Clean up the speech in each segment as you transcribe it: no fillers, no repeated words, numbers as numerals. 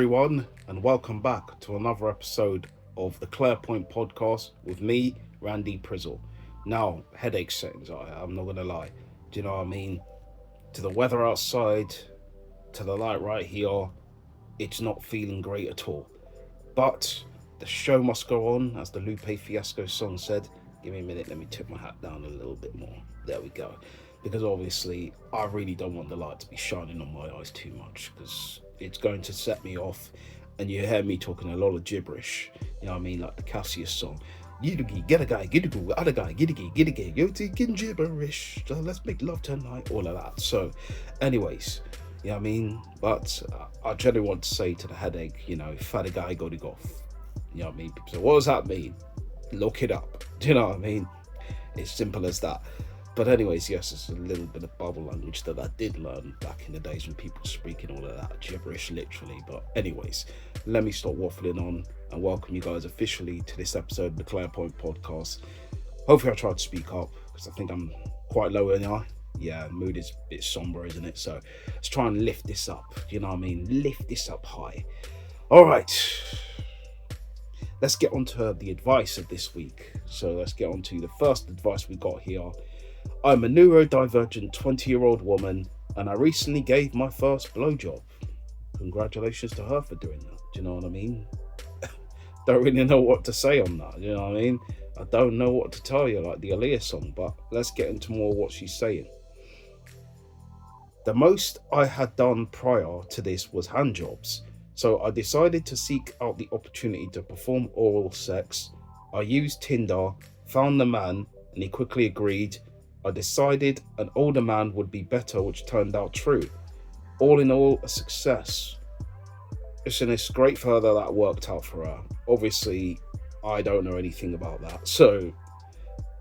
everyone, and welcome back to another episode of the Clarepoint podcast with me, Randy Prizzle. Now, headache settings, I'm not gonna lie. Do you know what I mean? To the weather outside, to the light right here, it's not feeling great at all. But the show must go on, as the Lupe Fiasco song said. Give me a minute, let me tip my hat down a little bit more. There we go. Because obviously, I really don't want the light to be shining on my eyes too much, because it's going to set me off, and you hear me talking a lot of gibberish. You know what I mean? Like the Cassius song. Get a guy, get a girl, other guy, get a gay, you're taking gibberish. So let's make love tonight, all of that. So, anyways, you know what I mean? But I generally want to say to the headache, fat a guy, go to golf. You know what I mean? So, what does that mean? Look it up. Do you know what I mean? It's simple as that. But anyways, yes, it's a little bit of bubble language that I did learn back in the days when people were speaking all of that gibberish, literally. But anyways, let me stop waffling on and welcome you guys officially to this episode of the Clarepoint podcast. Hopefully I tried to speak up, because I think I'm quite low in the eye. Yeah, mood is a bit somber, isn't it? So let's try and lift this up, you know what I mean? Lift this up high. All right. Let's get on to the advice of this week. So let's get on to the first advice we got here. I'm a neurodivergent 20-year-old woman, and I recently gave my first blowjob. Congratulations to her for doing that. Do you know what I mean? Don't really know what to say on that. You know what I mean? I don't know what to tell you, like the Aaliyah song, but let's get into more what she's saying. The most I had done prior to this was hand jobs, so I decided to seek out the opportunity to perform oral sex. I used Tinder, found the man, and he quickly agreed. I decided an older man would be better, which turned out true. All in all, a success. Listen, it's great for her that worked out for her. Obviously, I don't know anything about that. So,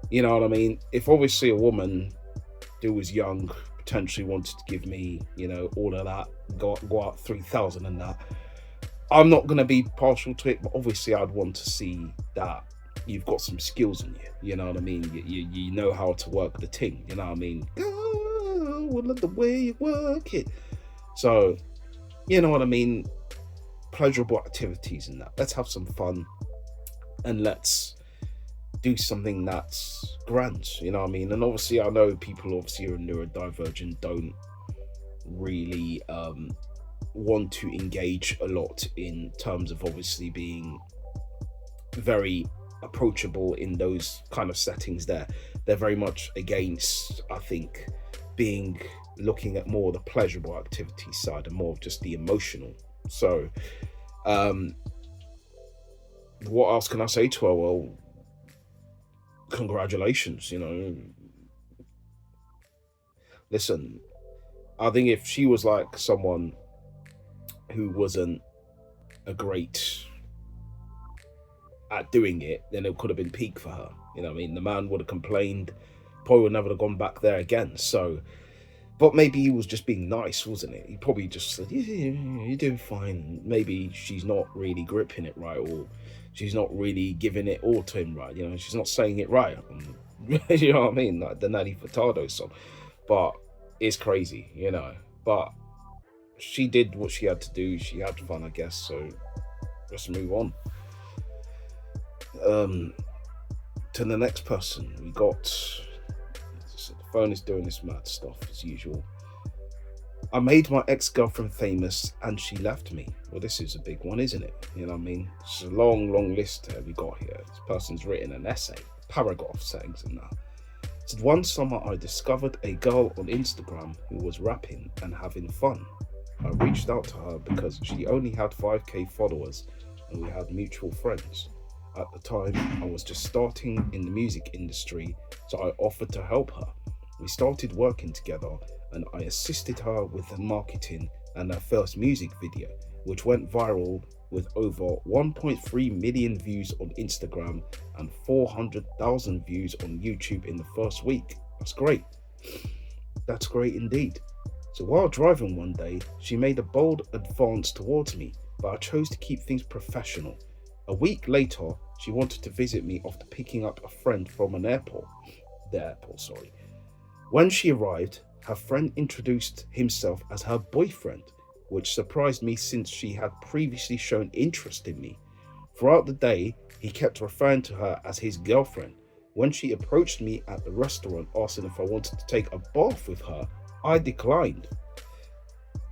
you know what I mean? If obviously a woman who was young potentially wanted to give me, all of that, go out 3,000 and that, I'm not going to be partial to it, but obviously I'd want to see that you've got some skills in you, you know what I mean? You know how to work the ting, you know what I mean? Oh, I love the way you work it. So, you know what I mean? Pleasurable activities and that. Let's have some fun, and let's do something that's grand, you know what I mean? And obviously I know people obviously who are neurodivergent don't really want to engage a lot in terms of obviously being very approachable in those kind of settings. They're very much against, I think, looking at more the pleasurable activity side and more of just the emotional. So what else can I say to her? Well, congratulations, listen, I think if she was like someone who wasn't a great at doing it, then it could have been peak for her. You know what I mean? The man would have complained, probably would never have gone back there again. So, but maybe he was just being nice, wasn't it? He probably just said, yeah, you're doing fine. Maybe she's not really gripping it right, or she's not really giving it all to him right. She's not saying it right. You know what I mean? Like the Nelly Furtado song. But it's crazy, But she did what she had to do. She had fun, I guess. So let's move on. To the next person, we got, the phone is doing this mad stuff as usual. I made my ex-girlfriend famous and she left me. Well, this is a big one, isn't it? You know what I mean? It's a long list we got here. This person's written an essay, paragraph sayings and that. It said, one summer I discovered a girl on Instagram who was rapping and having fun. I reached out to her because she only had 5k followers and we had mutual friends. At the time, I was just starting in the music industry, so I offered to help her. We started working together and I assisted her with the marketing and her first music video, which went viral with over 1.3 million views on Instagram and 400,000 views on YouTube in the first week. That's great. That's great indeed. So while driving one day, she made a bold advance towards me, but I chose to keep things professional. A week later, she wanted to visit me after picking up a friend from the airport. When she arrived, her friend introduced himself as her boyfriend which surprised me since she had previously shown interest in me. Throughout the day, he kept referring to her as his girlfriend. When she approached me at the restaurant asking if I wanted to take a bath with her, I declined,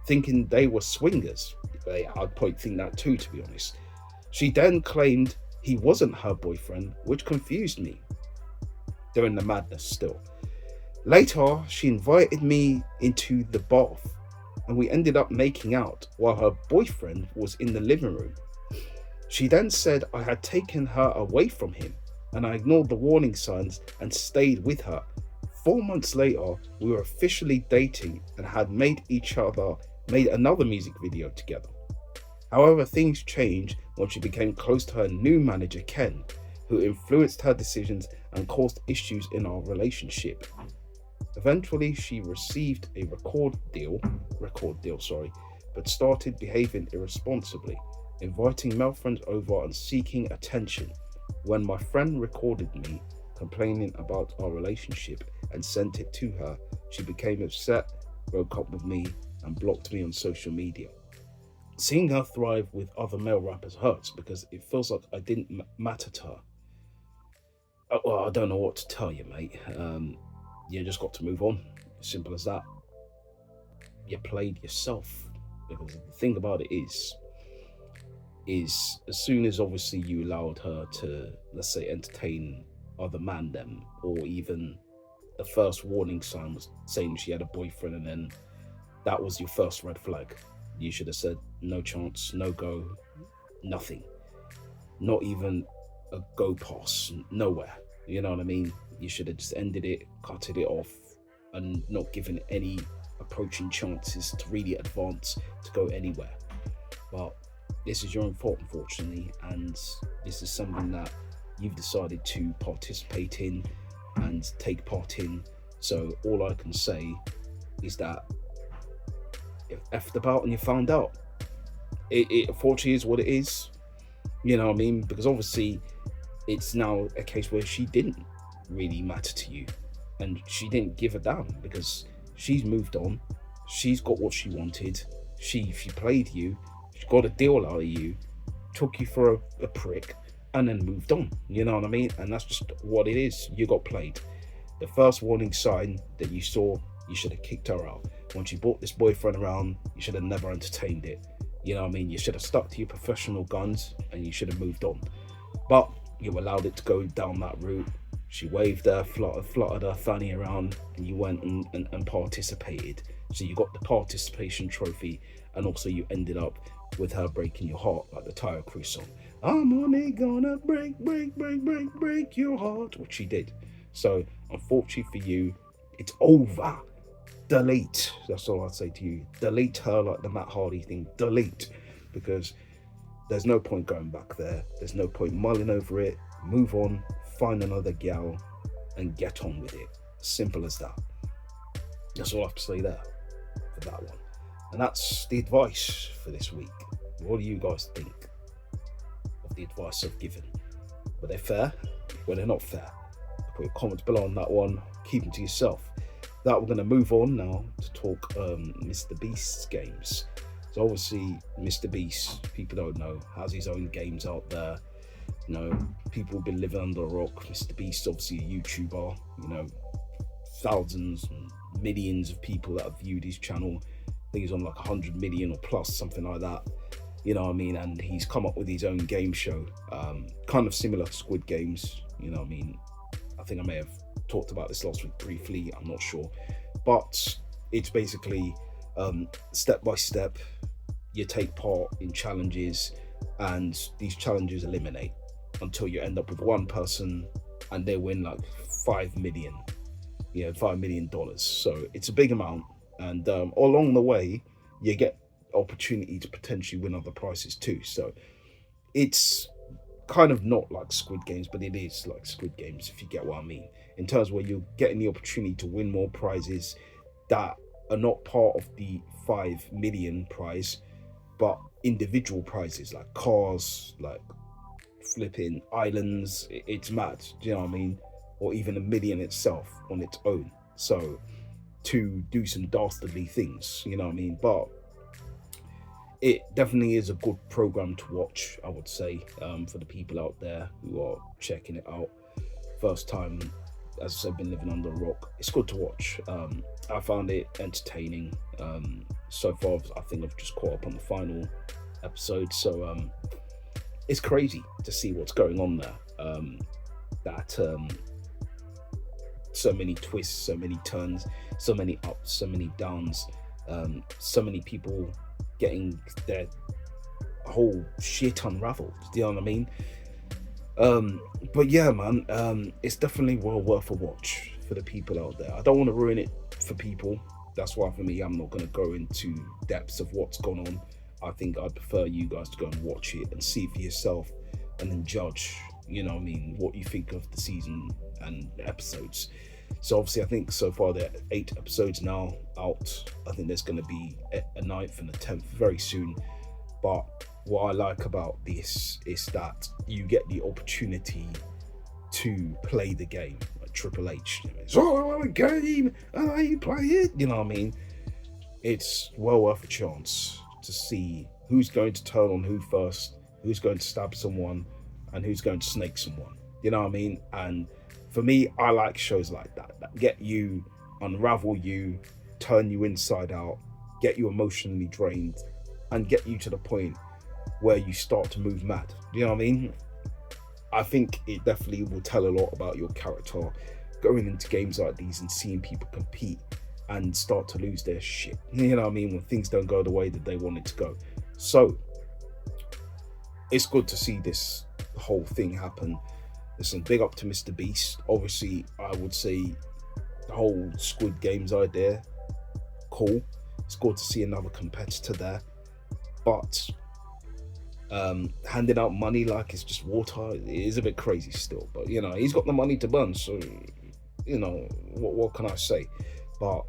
thinking they were swingers. I'd probably think that too, to be honest. She then claimed he wasn't her boyfriend, which confused me. They're in the madness still. Later, she invited me into the bath, and we ended up making out while her boyfriend was in the living room. She then said I had taken her away from him, and I ignored the warning signs and stayed with her. 4 months later, we were officially dating and had made another music video together. However, things changed when she became close to her new manager, Ken, who influenced her decisions and caused issues in our relationship. Eventually, she received a record deal, but started behaving irresponsibly, inviting male friends over and seeking attention. When my friend recorded me complaining about our relationship and sent it to her, she became upset, broke up with me, and blocked me on social media. Seeing her thrive with other male rappers hurts because it feels like I didn't matter to her. Well, I don't know what to tell you, mate. You just got to move on. Simple as that. You played yourself. Because the thing about it is as soon as obviously you allowed her to, let's say, entertain other man them, or even the first warning sign was saying she had a boyfriend, and then that was your first red flag. You should have said no chance, no go, nothing. Not even a go pass, nowhere. You know what I mean? You should have just ended it, cutted it off, and not given any approaching chances to really advance, to go anywhere. But this is your own fault, unfortunately, and this is something that you've decided to participate in and take part in. So all I can say is that if effed about and you found out, it unfortunately is what it is. You know what I mean? Because obviously it's now a case where she didn't really matter to you, and she didn't give a damn because she's moved on. She's got what she wanted. She played you. She got a deal out of you, took you for a prick, and then moved on. You know what I mean? And that's just what it is. You got played. The first warning sign that you saw, you should have kicked her out. When she brought this boyfriend around, you should have never entertained it. You know what I mean? You should have stuck to your professional guns and you should have moved on. But you allowed it to go down that route. She waved her, fluttered her fanny around, and you went and participated. So you got the participation trophy, and also you ended up with her breaking your heart, like the Tyre Crew song. I'm only gonna break your heart, which she did. So unfortunately for you, it's over. Delete. That's all I'd say to you. Delete her like the Matt Hardy thing. Delete. Because there's no point going back there. There's no point mulling over it. Move on, find another gal, and get on with it. Simple as that. That's all I have to say there for that one. And that's the advice for this week. What do you guys think of the advice I've given? Were they fair? Were they not fair? Put your comments below on that one. Keep them to yourself. That we're going to move on now to talk Mr. Beast's games. So obviously Mr. Beast, people don't know, has his own games out there. You know, people have been living under a rock. Mr. Beast, obviously a YouTuber, you know, thousands and millions of people that have viewed his channel. I think he's on like 100 million or plus, something like that. You know what I mean? And he's come up with his own game show, kind of similar to Squid Games. You know what I mean? I think I may have talked about this last week briefly, I'm not sure. But it's basically step by step, you take part in challenges, and these challenges eliminate until you end up with one person and they win like $5 million. $5 million. So it's a big amount, and along the way you get opportunity to potentially win other prizes too. So it's kind of not like Squid Games, but it is like Squid Games, if you get what I mean, in terms where you're getting the opportunity to win more prizes that are not part of the 5 million prize, but individual prizes like cars, like flipping islands. It's mad, do you know what I mean? Or even $1 million itself on its own. So to do some dastardly things, you know what I mean? But it definitely is a good program to watch, I would say, for the people out there who are checking it out. First time, as I said, been living under a rock. It's good to watch. I found it entertaining. So far, I think I've just caught up on the final episode. So it's crazy to see what's going on there. That so many twists, so many turns, so many ups, so many downs, so many people getting their whole shit unraveled. Do you know what I mean? But yeah, man, it's definitely well worth a watch for the people out there. I don't want to ruin it for people. That's why for me, I'm not going to go into depths of what's gone on. I think I'd prefer you guys to go and watch it and see for yourself and then judge, you know what I mean, what you think of the season and episodes. So obviously I think so far there are 8 episodes now out. I think there's going to be a 9th and a 10th very soon. But what I like about this is that you get the opportunity to play the game. Like Triple H, it's all a game and I play it, you know what I mean? It's well worth a chance to see who's going to turn on who first, who's going to stab someone, and who's going to snake someone, you know what I mean? And for me, I like shows like that get you, unravel you, turn you inside out, get you emotionally drained, and get you to the point where you start to move mad. You know what I mean? I think it definitely will tell a lot about your character going into games like these and seeing people compete and start to lose their shit. You know what I mean? When things don't go the way that they want it to go. So it's good to see this whole thing happen. Listen, big up to Mr. Beast. Obviously, I would say the whole Squid Games idea, cool. It's good to see another competitor there. But handing out money like it's just water is a bit crazy still. But, you know, he's got the money to burn. So, you know, what can I say? But,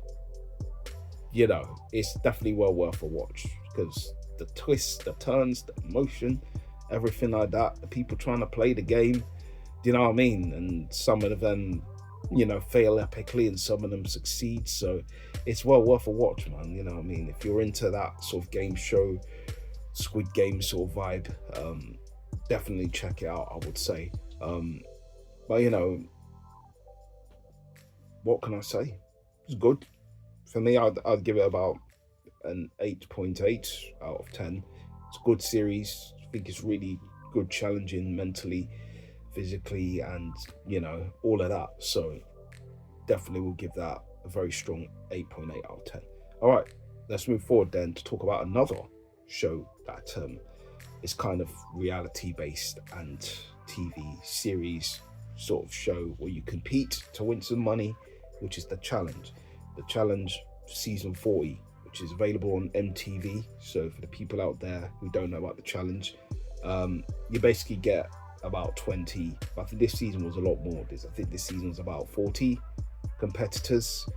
you know, it's definitely well worth a watch. Because the twists, the turns, the emotion, everything like that, the people trying to play the game, do you know what I mean? And some of them, you know, fail epically and some of them succeed. So it's well worth a watch, man. You know what I mean? If you're into that sort of game show, Squid Game sort of vibe, definitely check it out, I would say. But, you know, what can I say? It's good. For me, I'd give it about an 8.8 out of 10. It's a good series. I think it's really good, challenging mentally, physically, and, you know, all of that. So definitely will give that a very strong 8.8 out of 10. All right, let's move forward then to talk about another show that is kind of reality based and TV series sort of show where you compete to win some money, which is The Challenge. The Challenge season 40, which is available on MTV. So for the people out there who don't know about The Challenge, you basically get about 20, I think this season was a lot more. I think this season was about 40 competitors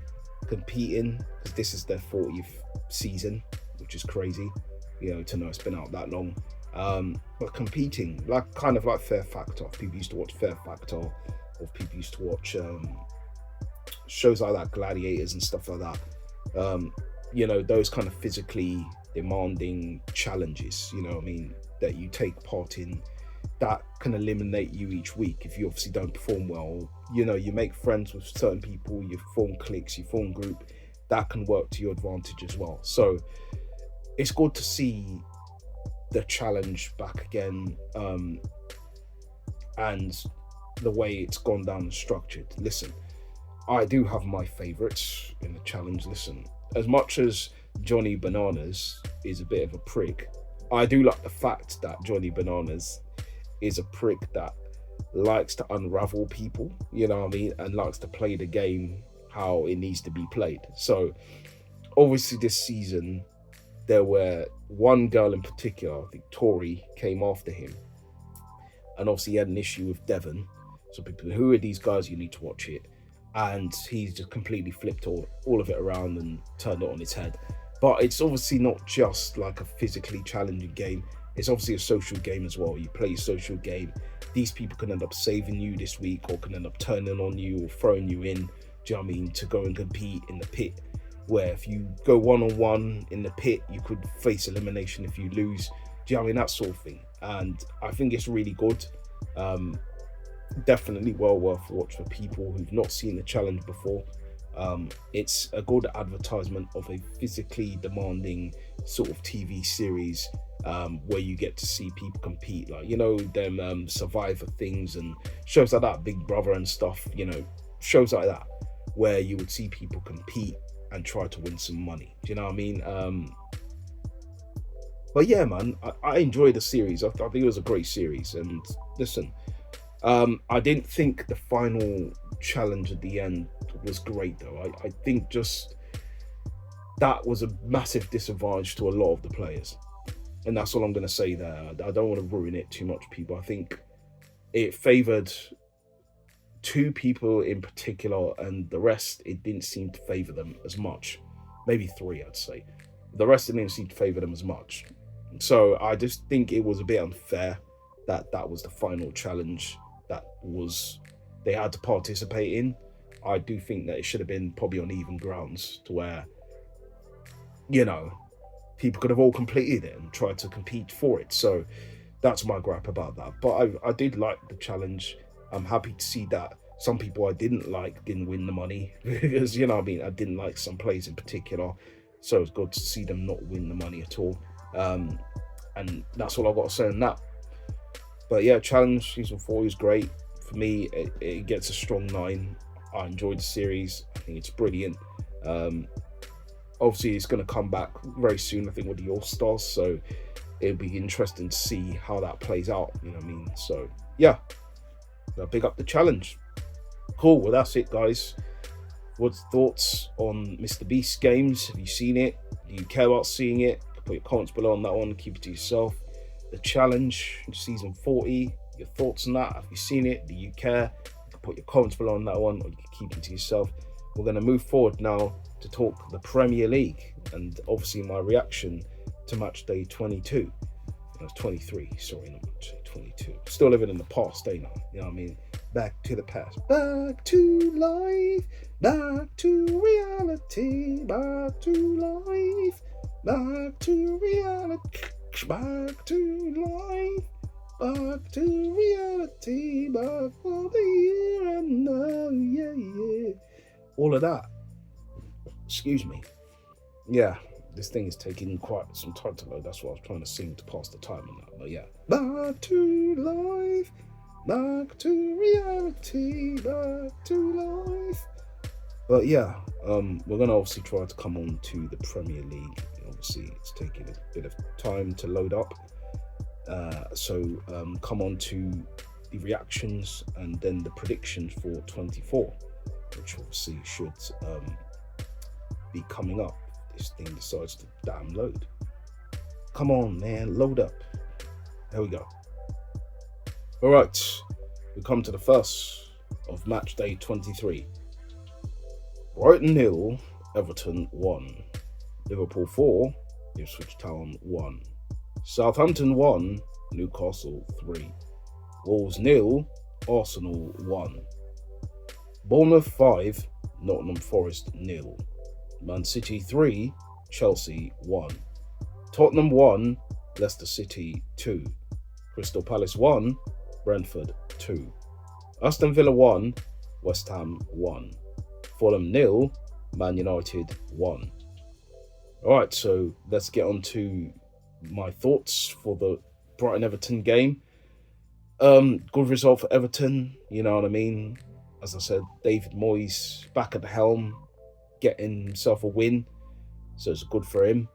competing, because this is their 40th season, which is crazy, you know, to know it's been out that long. But competing, like kind of like Fear Factor. People used to watch Fear Factor, or people used to watch shows like that, Gladiators and stuff like that. You know, those kind of physically demanding challenges, you know what I mean, that you take part in, that can eliminate you each week if you obviously don't perform well. You know, you make friends with certain people, you form cliques, you form group, that can work to your advantage as well. So it's good to see The Challenge back again, and the way it's gone down and structured. Listen, I do have my favourites in The Challenge. Listen, as much as Johnny Bananas is a bit of a prick, I do like the fact that Johnny Bananas is a prick that likes to unravel people, you know what I mean, and likes to play the game how it needs to be played. So obviously this season there were one girl in particular, I think Tori, came after him, and obviously he had an issue with Devon. So people, who are these guys? You need to watch it. And he's just completely flipped all of it around and turned it on its head. But it's obviously not just like a physically challenging game. It's obviously a social game as well. You play a social game. These people can end up saving you this week, or can end up turning on you or throwing you in, do you know what I mean, to go and compete in the pit. where if you go 1-on-1 in the pit, you could face elimination if you lose. Do you know what I mean? That sort of thing. And I think it's really good. Definitely well worth a watch for people who've not seen the challenge before. It's a good advertisement of a physically demanding sort of TV series, where you get to see people compete, like, you know, them Survivor things and shows like that, Big Brother and stuff, you know, shows like that, where you would see people compete and try to win some money. Do you know what I mean? But yeah, man, I enjoyed the series. I think it was a great series. And listen, I didn't think the final challenge at the end was great, though. I think just that was a massive disadvantage to a lot of the players. And that's all I'm going to say there. I don't want to ruin it too much, people. I think it favoured two people in particular, and the rest, it didn't seem to favour them as much. Maybe three, I'd say. The rest didn't seem to favour them as much. So I just think it was a bit unfair that that was the final challenge that was they had to participate in. I do think that it should have been probably on even grounds, to where, you know, people could have all completed it and tried to compete for it. So that's my gripe about that. But I did like the challenge. I'm happy to see that some people I didn't like didn't win the money because, you know what I mean, I didn't like some players in particular. So it's good to see them not win the money at all. And that's all I've got to say on that. But yeah, challenge season 4 is great. For me, it gets a strong 9. I enjoyed the series. I think it's brilliant. Obviously, it's going to come back very soon, I think, with the All-Stars. So it'll be interesting to see how that plays out. You know what I mean? So yeah, I'll pick up the challenge. Cool. Well, that's it, guys. What's thoughts on Mr. Beast games? Have you seen it? Do you care about seeing it? Put your comments below on that one. Keep it to yourself. The challenge, season 40. Your thoughts on that? Have you seen it? Do you care? You can put your comments below on that one, or you can keep it to yourself. We're going to move forward now to talk the Premier League, and obviously my reaction to Matchday 22. It was 23. Sorry, not Matchday 22. Still living in the past, ain't I? You know what I mean? Back to the past. Back to life. Back to reality. Back to life. Back to reality. Back to life. Back to reality. Back for the year and now. Yeah, yeah. All of that. Excuse me. Yeah, this thing is taking quite some time to load. That's what I was trying to sing to pass the time on that. But yeah. Back to life. Back to reality. Back to life. But yeah, we're going to obviously try to come on to the Premier League. Obviously, it's taking a bit of time to load up. So come on to the reactions and then the predictions for 24, which obviously should be coming up. This thing decides to damn load. Come on, man, load up. There we go. All right, we come to the first of match day 23. Brighton 0, Everton 1. Liverpool 4, Ipswich Town 1. Southampton 1, Newcastle 3. Wolves 0, Arsenal 1. Bournemouth 5, Nottingham Forest 0. Man City 3, Chelsea 1. Tottenham 1, Leicester City 2. Crystal Palace 1, Brentford 2. Aston Villa 1, West Ham 1. Fulham 0, Man United 1. Alright, so let's get on to my thoughts for the Brighton-Everton game. Good result for Everton, you know what I mean? As I said, David Moyes back at the helm, getting himself a win, so it's good for him.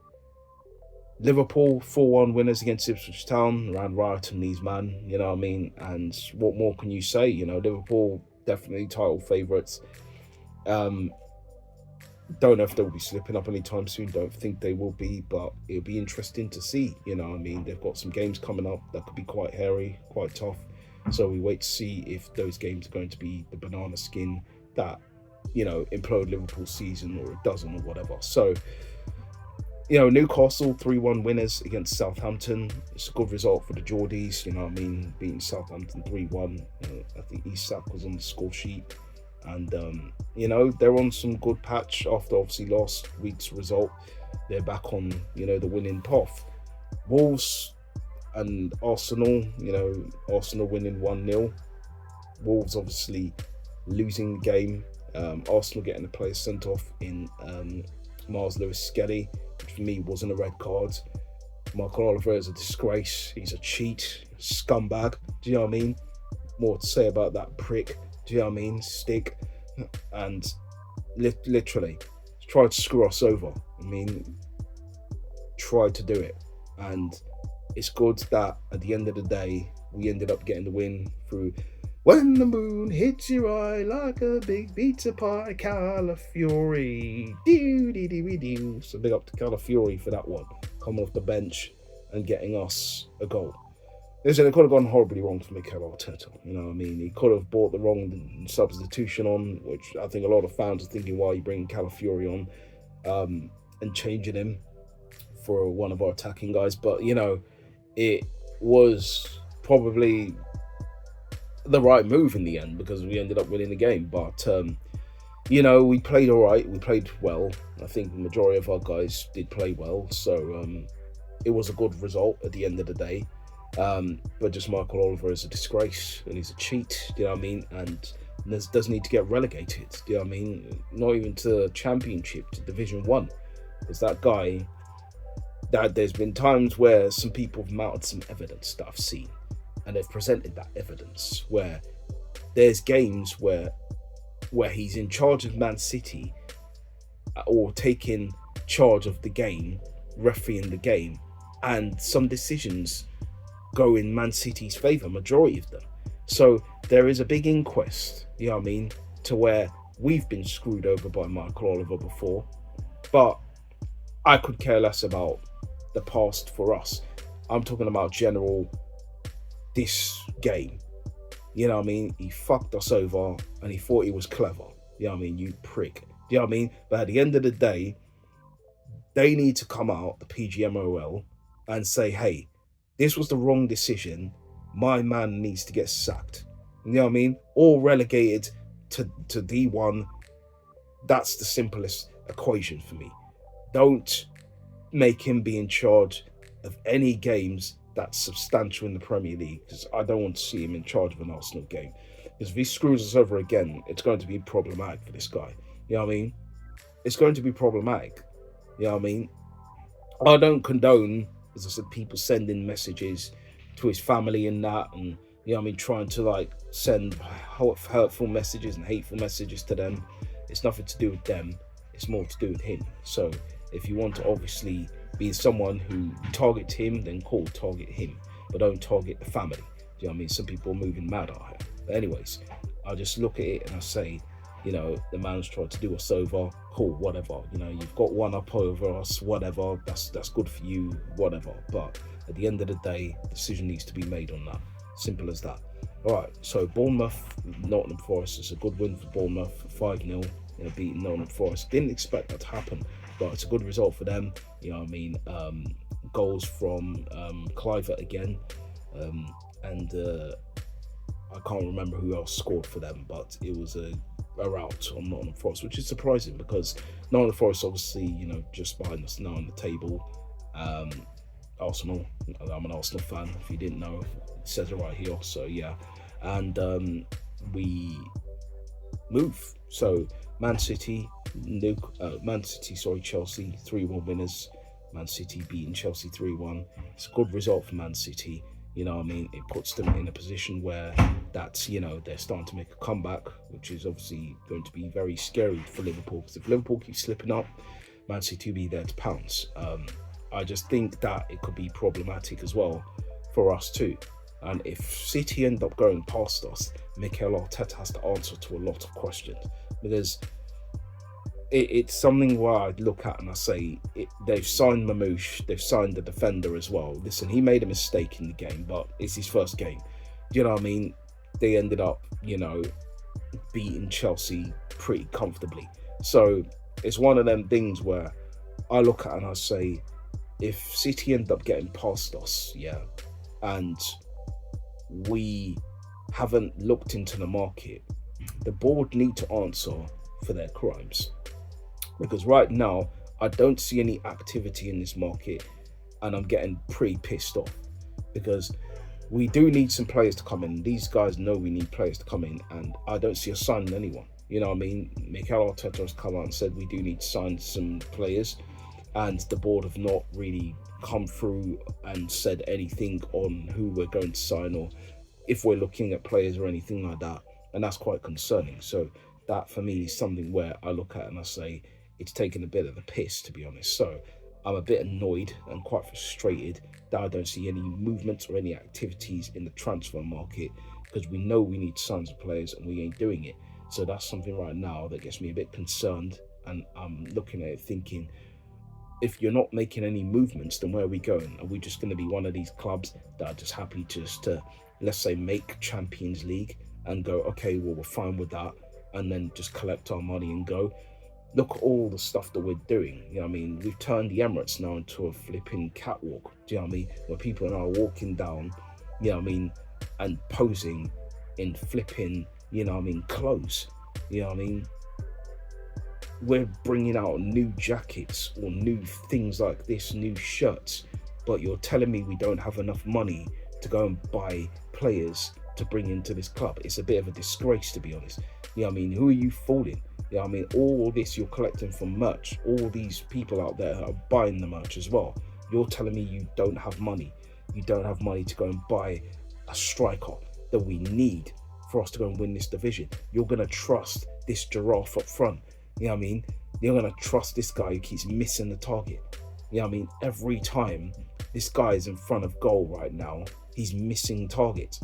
Liverpool 4-1 winners against Ipswich Town, around riot and these, man, you know what I mean? And what more can you say? You know, Liverpool definitely title favourites. Don't know if they'll be slipping up anytime soon. Don't think they will be, but it'll be interesting to see. You know what I mean? They've got some games coming up that could be quite hairy, quite tough. So we wait to see if those games are going to be the banana skin that, you know, implode Liverpool's season, or it doesn't, or whatever. So, you know, Newcastle 3-1 winners against Southampton. It's a good result for the Geordies, you know what I mean? Beating Southampton 3-1. I think Isak was on the score sheet. And they're on some good patch after obviously last week's result. They're back on the winning path. Wolves and Arsenal, Arsenal winning 1-0. Wolves obviously losing the game. Arsenal getting the player sent off in Miles Lewis Skelly, which for me wasn't a red card. Michael Oliver is a disgrace. He's a cheat, scumbag. Do you know what I mean? More to say about that prick. Do you know what I mean? Stick. And literally tried to screw us over. I mean, tried to do it. And it's good that at the end of the day, we ended up getting the win through when the moon hits your eye like a big pizza pie, Calafiori. Do. So big up to Calafiori for that one. Coming off the bench and getting us a goal. Listen, it could have gone horribly wrong for Mikel Arteta. You know what I mean? He could have brought the wrong substitution on, which I think a lot of fans are thinking, why are you bringing Calafiori on and changing him for one of our attacking guys? But, it was probably the right move in the end because we ended up winning the game. But, we played all right. We played well. I think the majority of our guys did play well. So it was a good result at the end of the day. But just Michael Oliver is a disgrace and he's a cheat. Do you know what I mean? And does need to get relegated. Do you know what I mean? Not even to Championship, to Division 1. Because that guy, that there's been times where some people have mounted some evidence that I've seen. And they've presented that evidence where there's games where he's in charge of Man City or taking charge of the game, refereeing the game, and some decisions go in Man City's favour, majority of them. So there is a big inquest, you know what I mean, to where we've been screwed over by Michael Oliver before, but I could care less about the past for us. I'm talking about general this game. You know what I mean? He fucked us over and he thought he was clever. You know what I mean? You prick. Do you know what I mean? But at the end of the day, they need to come out, the PGMOL, and say, hey, this was the wrong decision. My man needs to get sacked. You know what I mean? Or relegated to D1. That's the simplest equation for me. Don't make him be in charge of any games that's substantial in the Premier League, because I don't want to see him in charge of an Arsenal game. Because if he screws us over again, it's going to be problematic for this guy. You know what I mean? It's going to be problematic. You know what I mean? I don't condone, as I said, people sending messages to his family and that, and you know what I mean, trying to send hurtful messages and hateful messages to them. It's nothing to do with them. It's more to do with him. So if you want to obviously be someone who targets him, then target him, but don't target the family. Do you know what I mean? Some people are moving mad out here. But anyways, I just look at it and I say, the man's tried to do us over. Cool, whatever. You've got one up over us, whatever. That's good for you, whatever. But at the end of the day, a decision needs to be made on that. Simple as that. All right, so Bournemouth, Nottingham Forest is a good win for Bournemouth, 5-0. Beating Nottingham Forest. Didn't expect that to happen, but it's a good result for them. You know what I mean? Goals from Clivert again, and I can't remember who else scored for them, but it was a rout on Nottingham Forest, which is surprising because Nottingham Forest obviously, just behind us now on the table. Arsenal, I'm an Arsenal fan, if you didn't know, it says it right here, so yeah. And we move. So Man City, Chelsea, 3-1 winners. Man City beating Chelsea 3-1. It's a good result for Man City. You know what I mean? It puts them in a position where that's, they're starting to make a comeback, which is obviously going to be very scary for Liverpool. Because if Liverpool keeps slipping up, Man City will be there to pounce. I just think that it could be problematic as well for us too. And if City end up going past us, Mikel Arteta has to answer to a lot of questions, because it's something where I look at and I say, they've signed Mamouche, they've signed the defender as well. Listen, he made a mistake in the game, but it's his first game. Do you know what I mean? They ended up, beating Chelsea pretty comfortably. So it's one of them things where I look at and I say, if City end up getting past us, and we haven't looked into the market the board need to answer for their crimes, because right now I don't see any activity in this market, and I'm getting pretty pissed off because we do need some players to come in. These guys know we need players to come in, and I don't see us signing anyone. You know what I mean? Mikel Arteta has come out and said we do need to sign some players, and the board have not really come through and said anything on who we're going to sign or if we're looking at players or anything like that. And that's quite concerning. So that for me is something where I look at and I say it's taken a bit of the piss, to be honest. So I'm a bit annoyed and quite frustrated that I don't see any movements or any activities in the transfer market, because we know we need signs of players and we ain't doing it. So that's something right now that gets me a bit concerned, and I'm looking at it thinking, if you're not making any movements, then where are we going? Are we just going to be one of these clubs that are just happy just to, let's say, make Champions League and go, okay, well, we're fine with that, and then just collect our money and go? Look at all the stuff that we're doing. You know what I mean? We've turned the Emirates now into a flipping catwalk. Do you know what I mean? Where people are now walking down, you know what I mean, and posing in flipping, you know what I mean, clothes. You know what I mean? We're bringing out new jackets or new things like this, new shirts, but you're telling me we don't have enough money to go and buy players to bring into this club. It's a bit of a disgrace, to be honest. You know what I mean? Who are you fooling? You know what I mean? All this you're collecting from merch, all these people out there are buying the merch as well. You're telling me you don't have money. You don't have money to go and buy a striker that we need for us to go and win this division. You're going to trust this giraffe up front. You know what I mean? You're going to trust this guy who keeps missing the target. You know what I mean? Every time this guy is in front of goal right now, he's missing targets.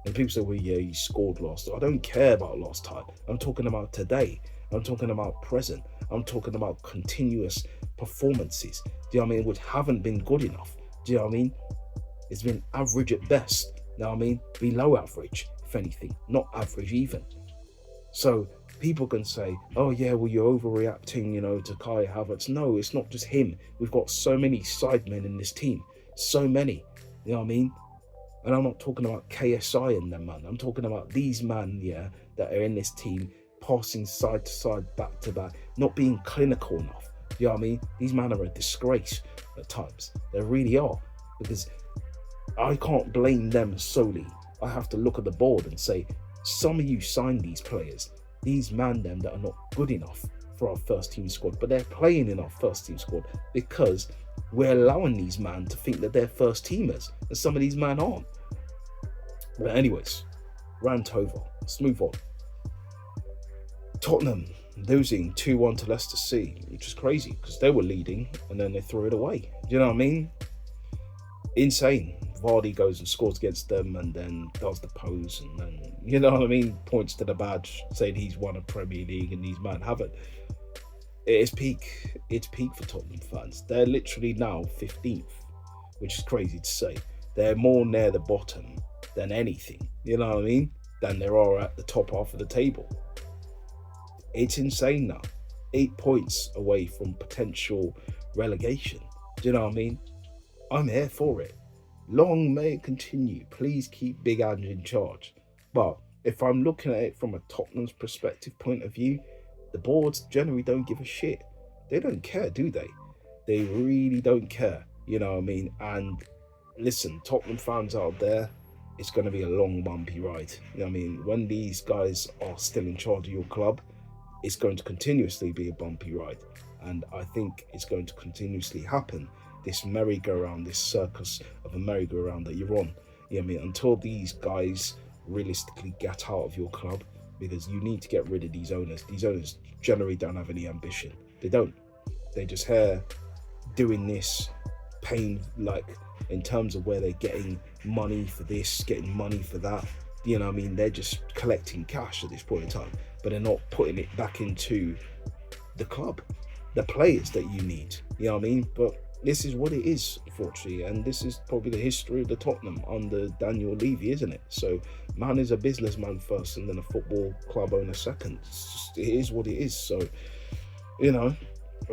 And people say, well, yeah, he scored last time. I don't care about last time. I'm talking about today. I'm talking about present. I'm talking about continuous performances. Do you know what I mean? Which haven't been good enough. Do you know what I mean? It's been average at best. You know what I mean? Below average, if anything. Not average even. So people can say, oh yeah, well, you're overreacting, you know, to Kai Havertz. No, it's not just him. We've got so many sidemen in this team. So many. You know what I mean? And I'm not talking about KSI and them, man. I'm talking about these men, yeah, that are in this team, passing side to side, back to back, not being clinical enough. You know what I mean? These men are a disgrace at times. They really are. Because I can't blame them solely. I have to look at the board and say, some of you signed these players, these them that are not good enough for our first team squad, but they're playing in our first team squad because we're allowing these men to think that they're first teamers, and some of these men aren't. But anyways, rant over. Let's move on. Tottenham losing 2-1 to Leicester City, which is crazy because they were leading and then they threw it away. Do you know what I mean? Insane. Vardy goes and scores against them and then does the pose and then, you know what I mean, points to the badge saying he's won a Premier League and these men haven't. It's peak for Tottenham fans. They're literally now 15th, which is crazy to say. They're more near the bottom than anything, you know what I mean, than there are at the top half of the table. It's insane now. 8 points away from potential relegation. Do you know what I mean? I'm here for it. Long may it continue. Please keep Big Ange in charge. But if I'm looking at it from a Tottenham's perspective point of view, the boards generally don't give a shit. They don't care, do they? They really don't care. You know what I mean? And listen, Tottenham fans out there, it's going to be a long, bumpy ride. You know what I mean? When these guys are still in charge of your club, it's going to continuously be a bumpy ride. And I think it's going to continuously happen. This merry-go-round, this circus of a merry-go-round that you're on. You know what I mean? Until these guys realistically get out of your club, because you need to get rid of these owners. These owners generally don't have any ambition. They don't. They're just here doing this, paying, like, in terms of where they're getting money for this, getting money for that. You know what I mean? They're just collecting cash at this point in time, but they're not putting it back into the club, the players that you need. You know what I mean? But this is what it is, unfortunately, and this is probably the history of the Tottenham under Daniel Levy, isn't it? So, man is a businessman first, and then a football club owner second. It is what it is. So, you know,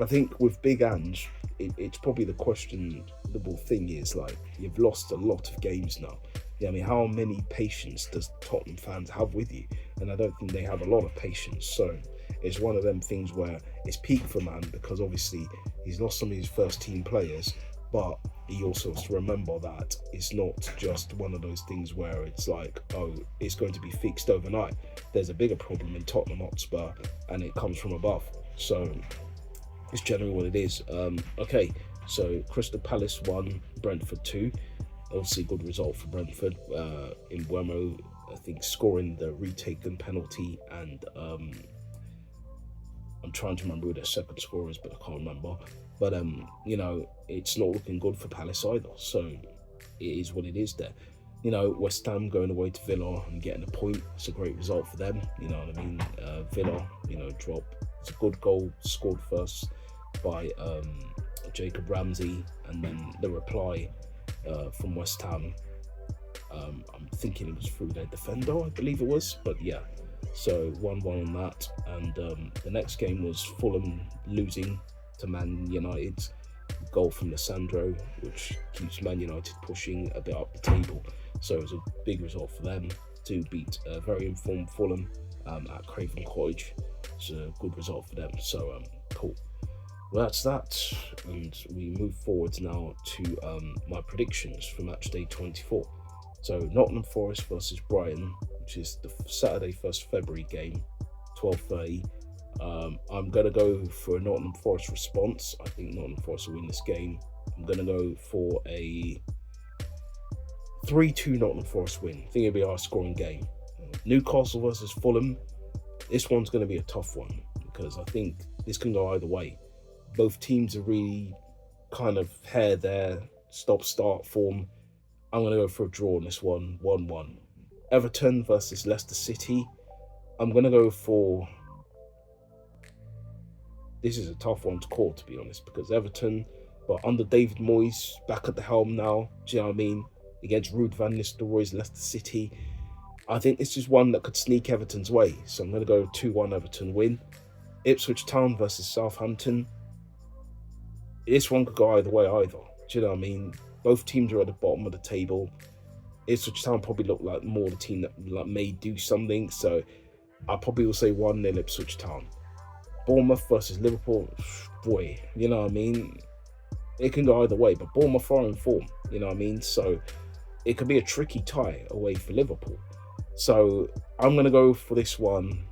I think with Big Ange, it's probably the questionable thing is, like, you've lost a lot of games now. Yeah, I mean, how many patience does Tottenham fans have with you? And I don't think they have a lot of patience. So it's one of them things where it's peak for man, because obviously he's lost some of his first team players, but he also has to remember that it's not just one of those things where it's like, oh, it's going to be fixed overnight. There's a bigger problem in Tottenham Hotspur, and it comes from above. So it's generally what it is. Okay, so Crystal Palace 1, Brentford 2. Obviously, good result for Brentford. In Buemo, I think, scoring the retaken penalty, and I'm trying to remember who their second scorer is, but I can't remember. But it's not looking good for Palace either. So it is what it is there. West Ham going away to Villa and getting a point. It's a great result for them. You know what I mean? Villa, drop. It's a good goal scored first by Jacob Ramsey, and then the reply from West Ham. I'm thinking it was through their defender, I believe it was, but yeah. So 1-1 on that, and the next game was Fulham losing to Man United. Goal from Lissandro, which keeps Man United pushing a bit up the table. So it was a big result for them to beat a very informed Fulham at Craven Cottage. It's a good result for them. So cool. Well, that's that, and we move forward now to my predictions for Matchday 24. So Nottingham Forest versus Brighton, which is the Saturday 1st February game, 12:30. I'm going to go for a Nottingham Forest response. I think Nottingham Forest will win this game. I'm going to go for a 3-2 Nottingham Forest win. I think it'll be a high-scoring game. Newcastle versus Fulham. This one's going to be a tough one, because I think this can go either way. Both teams are really kind of their stop-start form. I'm going to go for a draw on this one, 1-1. Everton versus Leicester City. I'm going to go for... This is a tough one to call, to be honest, because Everton, but under David Moyes, back at the helm now, do you know what I mean? Against Ruud van Nistelrooy's Leicester City. I think this is one that could sneak Everton's way. So I'm going to go 2-1 Everton win. Ipswich Town versus Southampton. This one could go either way either. Do you know what I mean? Both teams are at the bottom of the table. Ipswich Town probably look like more the team that may do something. So I probably will say 1-0 Ipswich Town. Bournemouth versus Liverpool. Boy, you know what I mean? It can go either way, but Bournemouth are in form. You know what I mean? So it could be a tricky tie away for Liverpool. So I'm going to go for this one.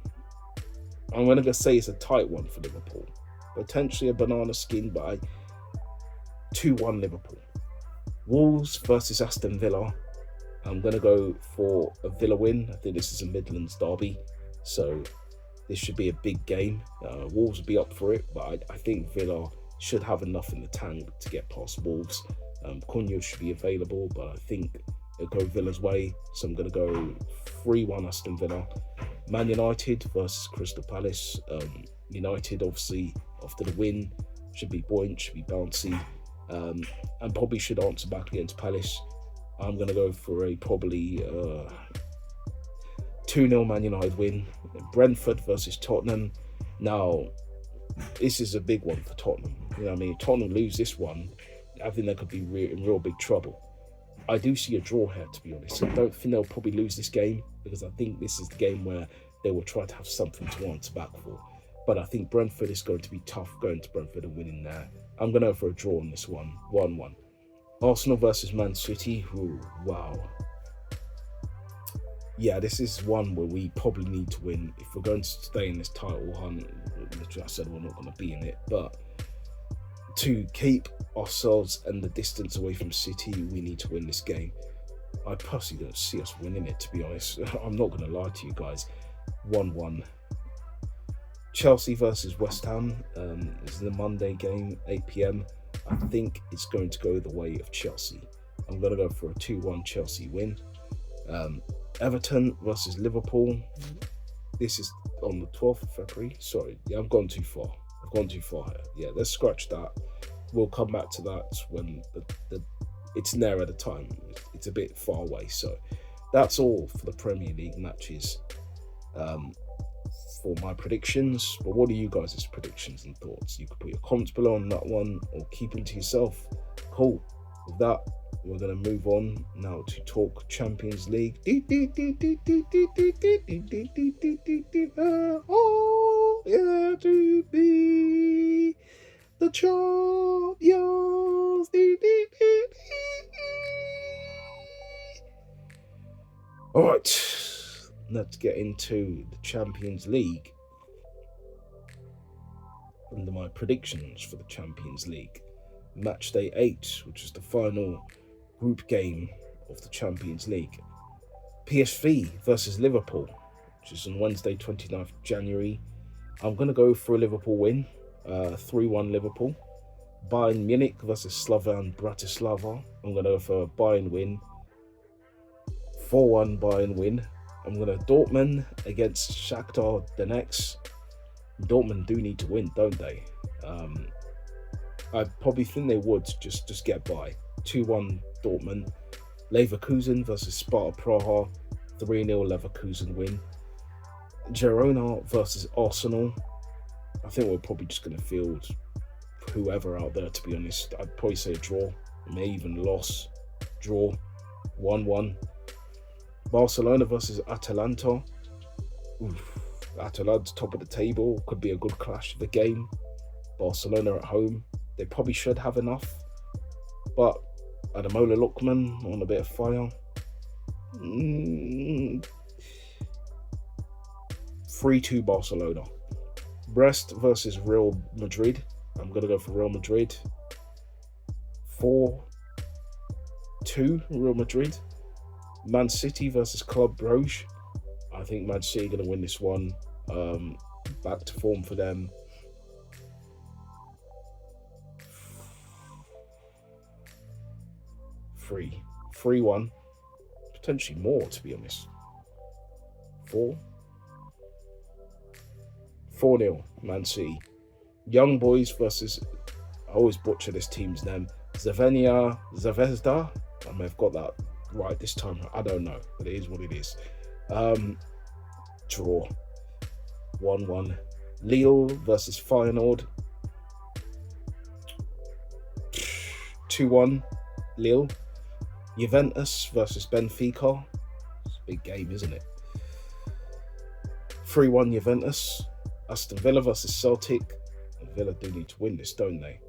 I'm going to say it's a tight one for Liverpool. Potentially a banana skin, but 2-1 Liverpool. Wolves versus Aston Villa. I'm going to go for a Villa win. I think this is a Midlands derby. So this should be a big game. Wolves will be up for it, but I think Villa should have enough in the tank to get past Wolves. Cunha should be available, but I think it'll go Villa's way. So I'm going to go 3-1 Aston Villa. Man United versus Crystal Palace. United, obviously, after the win, should be buoyant, should be bouncy, and probably should answer back against Palace. I'm going to go for a probably 2-0 Man United win. Brentford versus Tottenham. Now, this is a big one for Tottenham. You know what I mean? Tottenham lose this one, I think they could be in real big trouble. I do see a draw here, to be honest. I don't think they'll probably lose this game, because I think this is the game where they will try to have something to answer back for. But I think Brentford is going to be tough going to Brentford and winning there. I'm going to go for a draw on this one, 1-1. Arsenal versus Man City. Ooh, wow. Yeah, this is one where we probably need to win. If we're going to stay in this title hunt, which I said we're not going to be in it, but to keep ourselves and the distance away from City, we need to win this game. I personally don't see us winning it, to be honest. I'm not going to lie to you guys. 1-1. Chelsea versus West Ham. This is the Monday game, 8 p.m. I think it's going to go the way of Chelsea. I'm going to go for a 2-1 Chelsea win. Everton versus Liverpool. This is on the 12th of February. Sorry, yeah, I've gone too far. Here. Yeah, let's scratch that. We'll come back to that when it's near at the time. It's a bit far away. So that's all for the Premier League matches for my predictions. But what are you guys' predictions and thoughts? You can put your comments below on that one, or keep them to yourself. Cool. With that, we're going to move on now to talk Champions League. Oh, yeah, to be the champions. All right, let's get into the Champions League and my predictions for the Champions League. Matchday 8, which is the final group game of the Champions League. PSV versus Liverpool, which is on Wednesday 29th January. I'm going to go for a Liverpool win, 3-1 Liverpool. Bayern Munich versus Slovan Bratislava. I'm going to go for a Bayern win, 4-1 Bayern win. I'm going to Dortmund against Shakhtar Donetsk. Dortmund do need to win, don't they? I probably think they would just get by. 2-1 Dortmund. Leverkusen versus Sparta Praha. 3-0 Leverkusen win. Girona versus Arsenal. I think we're probably just going to field whoever out there, to be honest. I'd probably say a draw. May even loss. Draw. 1-1. Barcelona versus Atalanta. Oof. Atalanta's top of the table. Could be a good clash of the game. Barcelona at home. They probably should have enough. But Ademola Lookman on a bit of fire. 3-2 Barcelona. Brest versus Real Madrid. I'm going to go for Real Madrid. 4-2 Real Madrid. Man City versus Club Brugge. I think Man City are going to win this one. Back to form for them. 3-1. Potentially more, to be honest. 4-0 Man City. Young Boys versus, I always butcher this team's name, Zvezda. I may have got that right this time. I don't know, but it is what it is. Draw. 1-1. Lille versus Feyenoord. 2-1 Lille. Juventus versus Benfica. It's a big game, isn't it? 3-1 Juventus. Aston Villa versus Celtic. Villa do need to win this, don't they?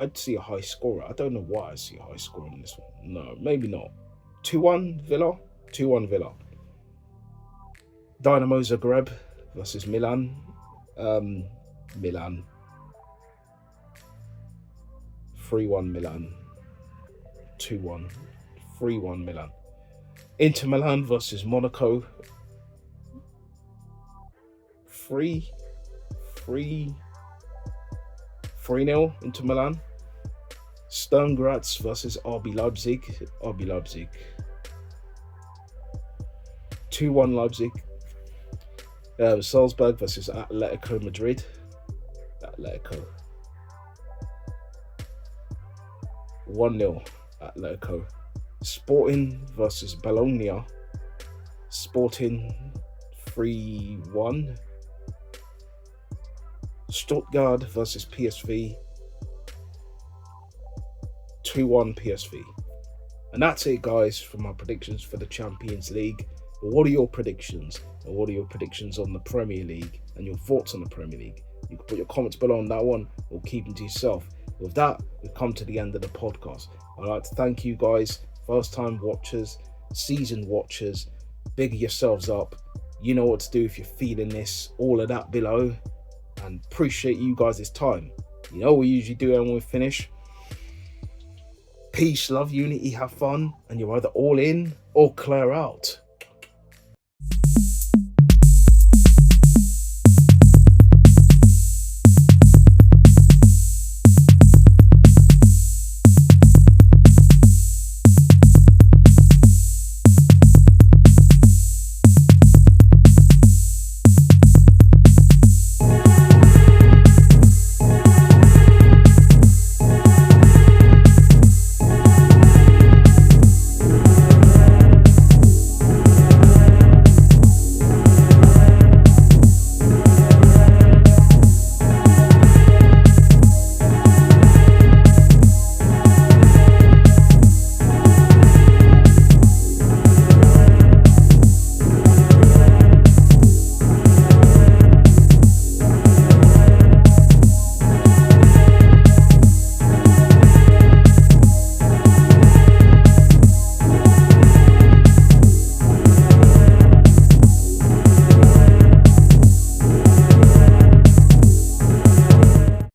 I'd see a high scorer. I don't know why I see a high scorer in this one. No, maybe not. 2-1 Villa. 2-1 Villa. Dynamo Zagreb versus Milan. Milan. 3-1 Milan. 2-1. 3-1 Milan. Inter Milan versus Monaco. 3-0 Inter Milan. Sturm Graz versus RB Leipzig. RB Leipzig. 2-1 Leipzig. Salzburg versus Atletico Madrid. Atletico. 1-0 Atletico. Sporting versus Bologna. Sporting 3-1. Stuttgart versus PSV. 2-1 PSV. And that's it, guys, for my predictions for the Champions League. But what are your predictions? And what are your predictions on the Premier League and your thoughts on the Premier League? You can put your comments below on that one or keep them to yourself. With that, we've come to the end of the podcast. I'd like to thank you guys, first-time watchers, seasoned watchers. Big yourselves up. You know what to do if you're feeling this. All of that below. And appreciate you guys' time. You know what we usually do when we finish. Peace, love, unity, have fun. And you're either all in or clear out.